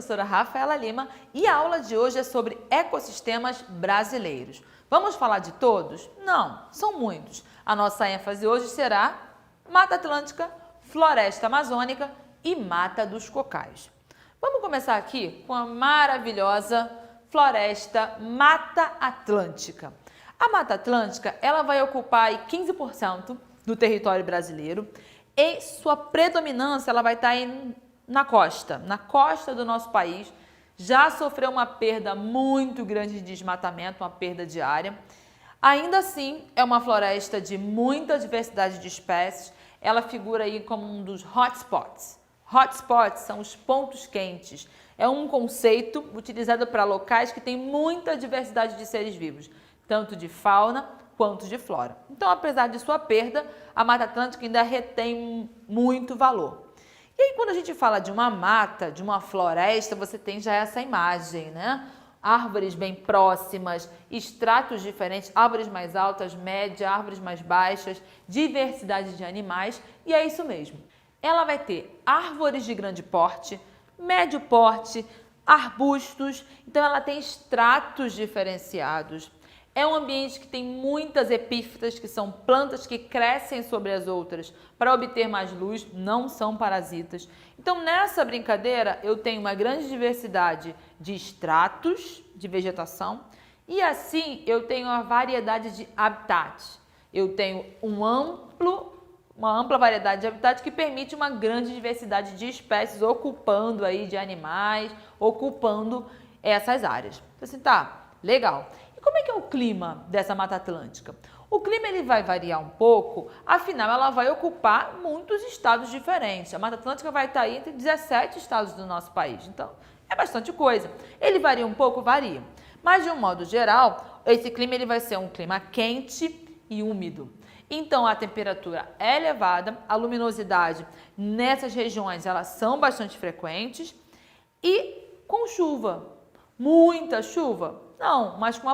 professora Rafaela Lima e a aula de hoje é sobre ecossistemas brasileiros. Vamos falar de todos? Não, são muitos. A nossa ênfase hoje será Mata Atlântica, Floresta Amazônica e Mata dos Cocais. Vamos começar aqui com a maravilhosa Floresta Mata Atlântica. A Mata Atlântica ela vai ocupar aí 15% do território brasileiro e sua predominância ela vai estar na costa do nosso país. Já sofreu uma perda muito grande de desmatamento, uma perda de área. Ainda assim, é uma floresta de muita diversidade de espécies. Ela figura aí como um dos hotspots. Hotspots são os pontos quentes. É um conceito utilizado para locais que têm muita diversidade de seres vivos, tanto de fauna quanto de flora. Então, apesar de sua perda, a Mata Atlântica ainda retém muito valor. E aí, quando a gente fala de uma mata, de uma floresta, você tem já essa imagem, né? Árvores bem próximas, estratos diferentes, árvores mais altas, médias, árvores mais baixas, diversidade de animais, e é isso mesmo. Ela vai ter árvores de grande porte, médio porte, arbustos, então ela tem estratos diferenciados. É um ambiente que tem muitas epífitas, que são plantas que crescem sobre as outras para obter mais luz, não são parasitas. Então, nessa brincadeira, eu tenho uma grande diversidade de estratos de vegetação e assim eu tenho uma variedade de habitats. Eu tenho uma ampla variedade de habitats que permite uma grande diversidade de espécies ocupando aí, de animais, ocupando essas áreas. Então, assim, tá, legal. Como é que é o clima dessa Mata Atlântica? O clima ele vai variar um pouco, afinal ela vai ocupar muitos estados diferentes. A Mata Atlântica vai estar aí entre 17 estados do nosso país, então é bastante coisa. Ele varia um pouco? Varia. Mas de um modo geral, esse clima ele vai ser um clima quente e úmido. Então a temperatura é elevada, a luminosidade nessas regiões elas são bastante frequentes e com chuva. Muita chuva? Não, mas com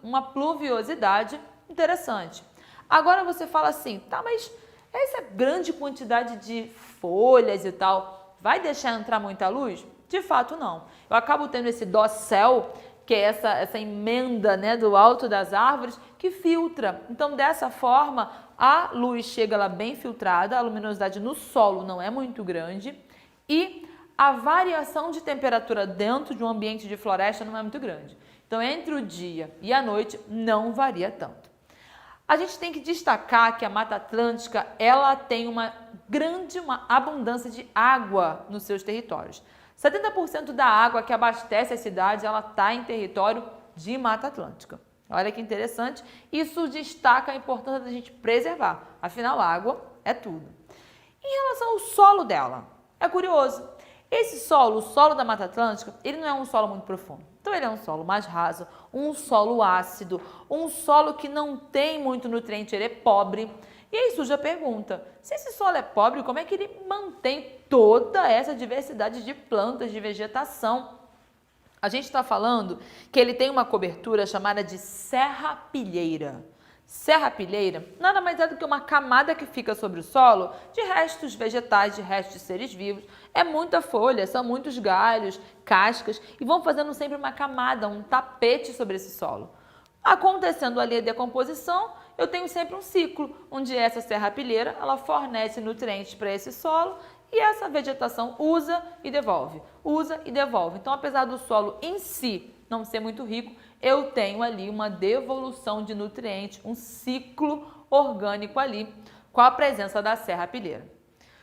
uma pluviosidade interessante. Agora você fala assim, tá, mas essa grande quantidade de folhas e tal, vai deixar entrar muita luz? De fato, não. Eu acabo tendo esse dossel, que é essa emenda, né, do alto das árvores, que filtra. Então, dessa forma, a luz chega lá bem filtrada, a luminosidade no solo não é muito grande e a variação de temperatura dentro de um ambiente de floresta não é muito grande. Então, entre o dia e a noite, não varia tanto. A gente tem que destacar que a Mata Atlântica, ela tem uma abundância de água nos seus territórios. 70% da água que abastece as cidades, ela está em território de Mata Atlântica. Olha que interessante. Isso destaca a importância da gente preservar. Afinal, a água é tudo. Em relação ao solo dela, é curioso. Esse solo, o solo da Mata Atlântica, ele não é um solo muito profundo. Então, ele é um solo mais raso, um solo ácido, um solo que não tem muito nutriente, ele é pobre. E aí surge a pergunta, se esse solo é pobre, como é que ele mantém toda essa diversidade de plantas, de vegetação? A gente está falando que ele tem uma cobertura chamada de serrapilheira. Serrapilheira nada mais é do que uma camada que fica sobre o solo de restos vegetais, de restos de seres vivos. É muita folha, são muitos galhos, cascas e vão fazendo sempre uma camada, um tapete sobre esse solo. Acontecendo ali a decomposição, eu tenho sempre um ciclo, onde essa serrapilheira ela fornece nutrientes para esse solo e essa vegetação usa e devolve, usa e devolve. Então, apesar do solo em si não ser muito rico, eu tenho ali uma devolução de nutrientes, um ciclo orgânico ali com a presença da serrapilheira.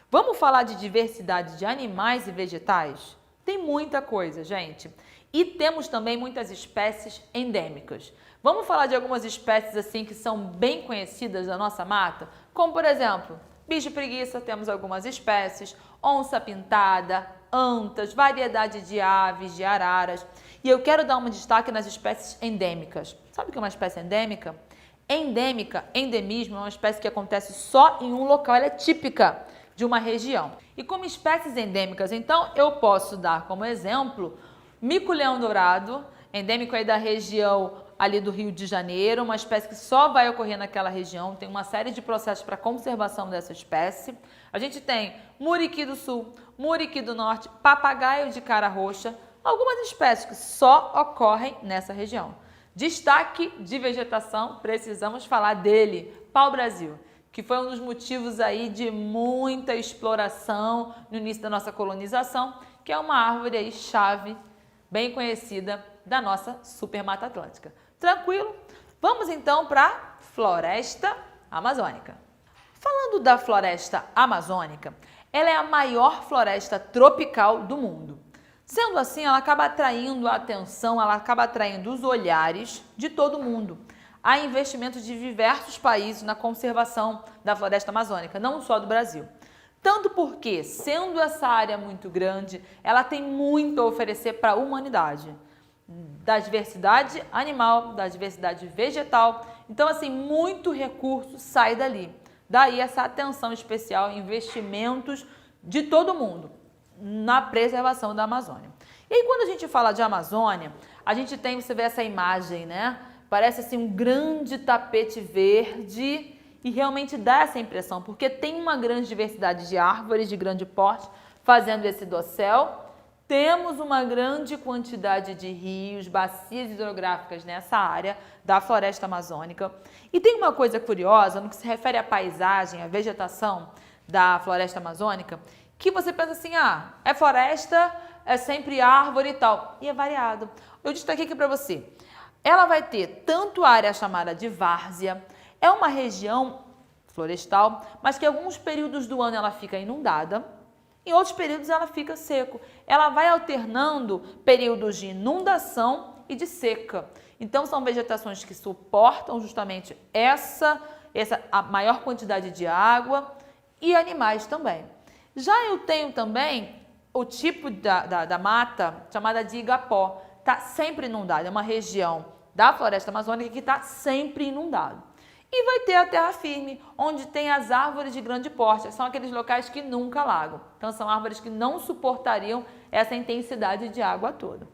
Vamos falar de diversidade de animais e vegetais? Tem muita coisa, gente. E temos também muitas espécies endêmicas. Vamos falar de algumas espécies assim que são bem conhecidas da nossa mata? Como, por exemplo, bicho-preguiça, temos algumas espécies, onça-pintada, antas, variedade de aves, de araras. E eu quero dar um destaque nas espécies endêmicas. Sabe o que é uma espécie endêmica? Endêmica, endemismo, é uma espécie que acontece só em um local, ela é típica de uma região. E como espécies endêmicas, então, eu posso dar como exemplo mico-leão dourado, endêmico aí da região ali do Rio de Janeiro, uma espécie que só vai ocorrer naquela região, tem uma série de processos para conservação dessa espécie. A gente tem muriqui do sul, muriqui do norte, papagaio de cara roxa, algumas espécies que só ocorrem nessa região. Destaque de vegetação, precisamos falar dele, pau-brasil, que foi um dos motivos aí de muita exploração no início da nossa colonização, que é uma árvore aí chave, bem conhecida da nossa super Mata Atlântica. Tranquilo? Vamos então para a floresta amazônica. Falando da floresta amazônica, ela é a maior floresta tropical do mundo. Sendo assim, ela acaba atraindo a atenção, ela acaba atraindo os olhares de todo mundo. Há investimentos de diversos países na conservação da floresta amazônica, não só do Brasil. Tanto porque, sendo essa área muito grande, ela tem muito a oferecer para a humanidade. Da diversidade animal, da diversidade vegetal. Então, assim, muito recurso sai dali. Daí essa atenção especial, investimentos de todo mundo na preservação da Amazônia. E aí, quando a gente fala de Amazônia, a gente tem, você vê essa imagem, né? Parece assim um grande tapete verde e realmente dá essa impressão, porque tem uma grande diversidade de árvores de grande porte fazendo esse dossel. Temos uma grande quantidade de rios, bacias hidrográficas nessa área da floresta amazônica. E tem uma coisa curiosa no que se refere à paisagem, à vegetação da floresta amazônica, que você pensa assim, é floresta, é sempre árvore e tal. E é variado. Eu destaquei aqui para você. Ela vai ter tanto a área chamada de várzea, é uma região florestal, mas que em alguns períodos do ano ela fica inundada, em outros períodos ela fica seco. Ela vai alternando períodos de inundação e de seca. Então são vegetações que suportam justamente a maior quantidade de água e animais também. Já eu tenho também o tipo da mata chamada de igapó. Está sempre inundada, é uma região da floresta amazônica que está sempre inundada. E vai ter a terra firme, onde tem as árvores de grande porte, são aqueles locais que nunca alagam. Então são árvores que não suportariam essa intensidade de água toda.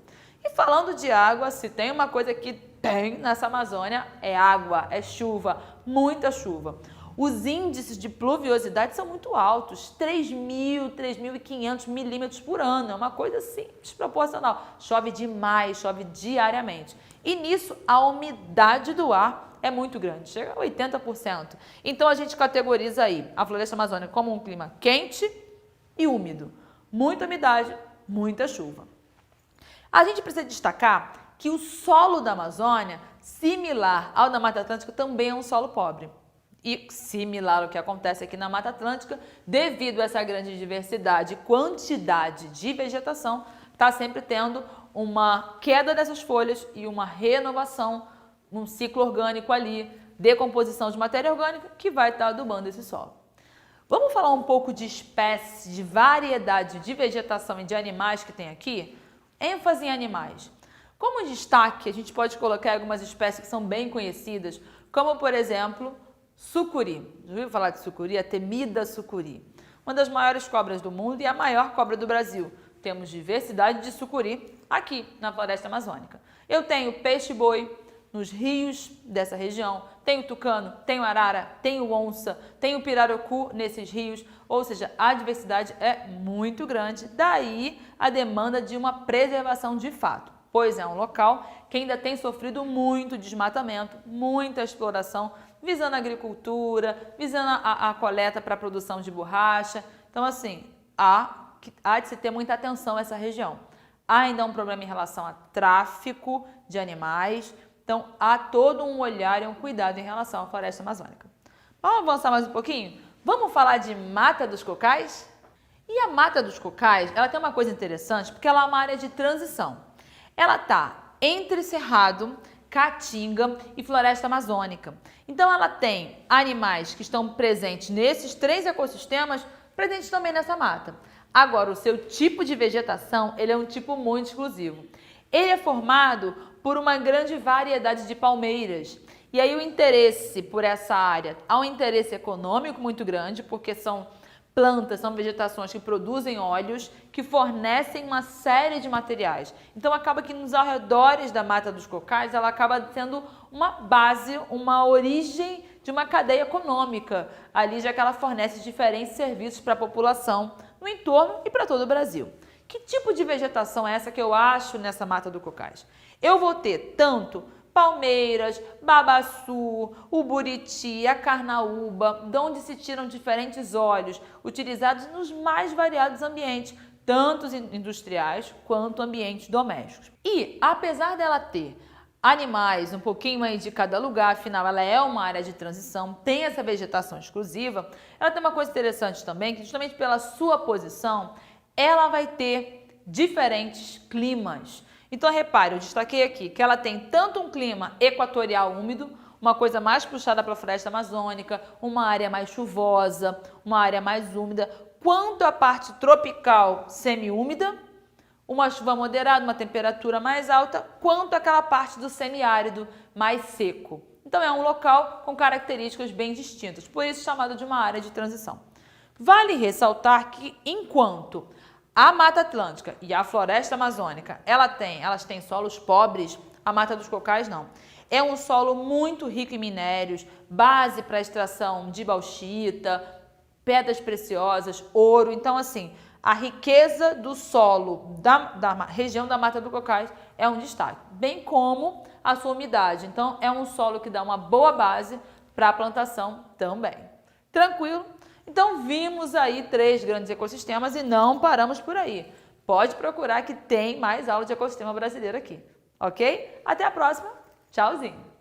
E falando de água, se tem uma coisa que tem nessa Amazônia, é água, é chuva, muita chuva. Os índices de pluviosidade são muito altos, 3.000, 3.500 milímetros por ano, é uma coisa assim desproporcional. Chove demais, chove diariamente. E nisso a umidade do ar é muito grande, chega a 80%. Então a gente categoriza aí a floresta amazônica como um clima quente e úmido. Muita umidade, muita chuva. A gente precisa destacar que o solo da Amazônia, similar ao da Mata Atlântica, também é um solo pobre. E similar ao que acontece aqui na Mata Atlântica, devido a essa grande diversidade e quantidade de vegetação, está sempre tendo uma queda dessas folhas e uma renovação, um ciclo orgânico ali, decomposição de matéria orgânica que vai estar adubando esse solo. Vamos falar um pouco de espécies, de variedade de vegetação e de animais que tem aqui? ênfase em animais. Como destaque, a gente pode colocar algumas espécies que são bem conhecidas, como, por exemplo, sucuri. Já ouviu falar de sucuri? A temida sucuri. Uma das maiores cobras do mundo e a maior cobra do Brasil. Temos diversidade de sucuri aqui na floresta amazônica. Eu tenho peixe-boi nos rios dessa região, tenho tucano, tenho arara, tenho onça, tenho pirarucu nesses rios, ou seja, a diversidade é muito grande, daí a demanda de uma preservação de fato, pois é um local que ainda tem sofrido muito desmatamento, muita exploração, visando a agricultura, visando a coleta para a produção de borracha. Então, assim, há de se ter muita atenção a essa região. Há ainda um problema em relação a tráfico de animais, então há todo um olhar e um cuidado em relação à floresta amazônica. Vamos avançar mais um pouquinho? Vamos falar de Mata dos Cocais? E a Mata dos Cocais, ela tem uma coisa interessante, porque ela é uma área de transição. Ela está entre Cerrado, Caatinga e Floresta Amazônica. Então ela tem animais que estão presentes nesses três ecossistemas, presentes também nessa mata. Agora, o seu tipo de vegetação, ele é um tipo muito exclusivo. Ele é formado por uma grande variedade de palmeiras. E aí o interesse por essa área, há um interesse econômico muito grande, porque são plantas, são vegetações que produzem óleos, que fornecem uma série de materiais. Então acaba que nos arredores da Mata dos Cocais, ela acaba sendo uma base, uma origem de uma cadeia econômica, ali já que ela fornece diferentes serviços para a população no entorno e para todo o Brasil. Que tipo de vegetação é essa que eu acho nessa Mata do Cocais? Eu vou ter tanto palmeiras, babaçu, o buriti, a carnaúba, de onde se tiram diferentes óleos, utilizados nos mais variados ambientes, tanto industriais quanto ambientes domésticos. E, apesar dela ter animais um pouquinho aí de cada lugar, afinal ela é uma área de transição, tem essa vegetação exclusiva, ela tem uma coisa interessante também, que justamente pela sua posição, ela vai ter diferentes climas. Então repare, eu destaquei aqui que ela tem tanto um clima equatorial úmido, uma coisa mais puxada para a floresta amazônica, uma área mais chuvosa, uma área mais úmida, quanto a parte tropical semiúmida, uma chuva moderada, uma temperatura mais alta, quanto aquela parte do semiárido mais seco. Então é um local com características bem distintas, por isso chamado de uma área de transição. Vale ressaltar que enquanto a Mata Atlântica e a Floresta Amazônica, elas têm solos pobres, a Mata dos Cocais não. É um solo muito rico em minérios, base para a extração de bauxita, pedras preciosas, ouro. Então, assim, a riqueza do solo da região da Mata do Cocais é um destaque, bem como a sua umidade. Então, é um solo que dá uma boa base para a plantação também. Tranquilo? Então, vimos aí 3 grandes ecossistemas e não paramos por aí. Pode procurar que tem mais aula de ecossistema brasileiro aqui, ok? Até a próxima. Tchauzinho!